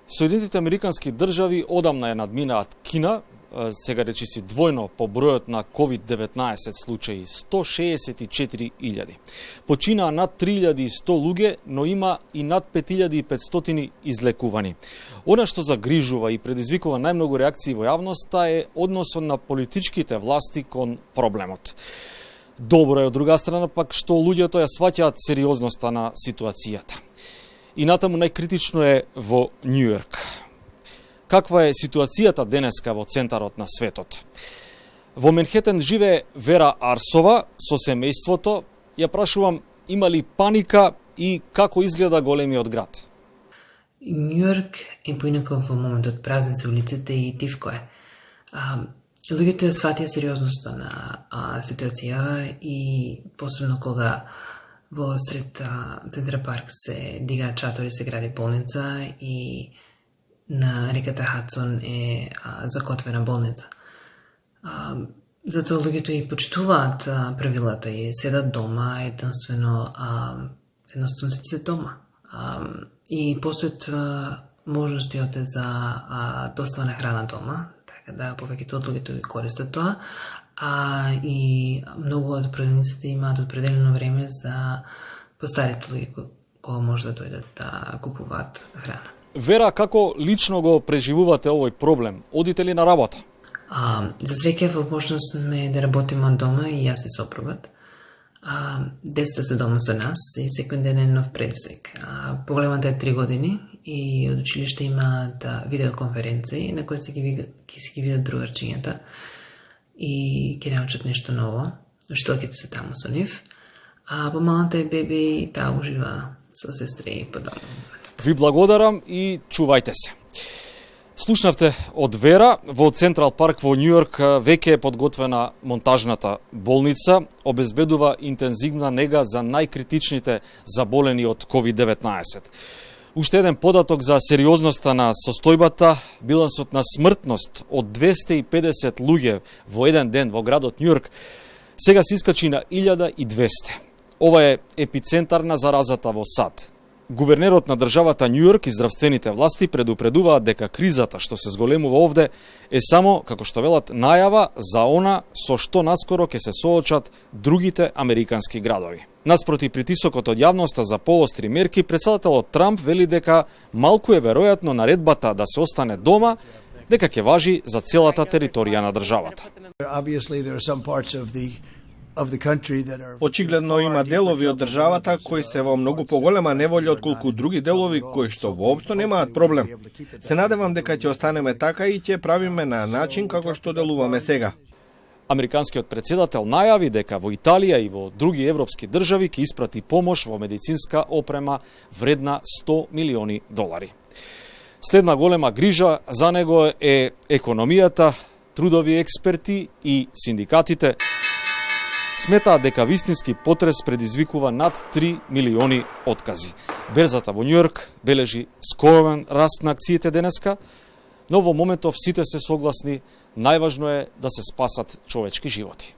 Соединетите американски држави одамна ја надминаат Кина, сега речиси двојно по бројот на COVID-19 случаи, 164.000. Починаа над 3.100 луѓе, но има и над 5.500 излекувани. Она што загрижува и предизвикува најмногу реакции во јавноста е односот на политичките власти кон проблемот. Добро е од друга страна пак што луѓето ја сваќаат сериозноста на ситуацијата. И натаму најкритично е во Њујорк. Каква е ситуацијата денеска во центарот на светот? Во Менхетен живее Вера Арсова со семејството. Ја прашувам, има ли паника и како изгледа големиот град? Њујорк е поинаков во моментот, празни се улиците и тивко е. Луѓето ја сватија сериозноста на ситуација и посебно кога во сред Централ парк се дигаат чатори, се гради болница и на реката Хадсон е закотвена болница. Затоа луѓето и почитуваат правилата и седат дома, едноставно се дома. И постојат можностиот за достава на храна дома, така да повеќето од луѓето ги користат тоа, и многу од продавниците имаат определено време за постарите луѓе кога може да дојдат да купуваат храна. Вера, како лично го преживувате овој проблем? Одите ли на работа? За среќа во можност ме да работиме од дома и јас и сопругот. Децата се дома со нас и секој ден е нов предизвик. Поголемата е 3 години и од училиште имаат видеоконференции на кои ќе ги видат другарчињата и ќе научат нешто ново. Учителките се таму со нив. Помалата е беби и таа ужива со сестри и подобно. Ви благодарам и чувајте се. Слушнавте од Вера. Во Централ парк во Њујорк веќе е подготвена монтажната болница, обезбедува интензивна нега за најкритичните заболени од COVID-19. Уште еден податок за сериозноста на состојбата, билансот на смртност од 250 луѓе во еден ден во градот Њујорк сега се искачи на 1200. Ова е епицентар на заразата во САД. Гувернерот на државата Њујорк и здравствените власти предупредуваат дека кризата што се зголемува овде е само, како што велат, најава за она со што наскоро ќе се соочат другите американски градови. Наспроти притисокот од јавноста за поостри мерки, претседателот Трамп вели дека малку е веројатно наредбата да се остане дома, дека ќе важи за целата територија на државата. Очигледно има делови од државата кои се во многу поголема неволја отколку други делови кои што воопшто немаат проблем. Се надевам дека ќе останеме така и ќе правиме на начин како што делуваме сега. Американскиот претседател најави дека во Италија и во други европски држави ќе испрати помош во медицинска опрема вредна $100 милиони. Следна голема грижа за него е економијата. Трудови експерти и синдикатите сметаат дека вистински потрес предизвикува над 3 милиони откази. Берзата во Њујорк бележи скромен раст на акциите денеска, но во моментов сите се согласни, најважно е да се спасат човечки животи.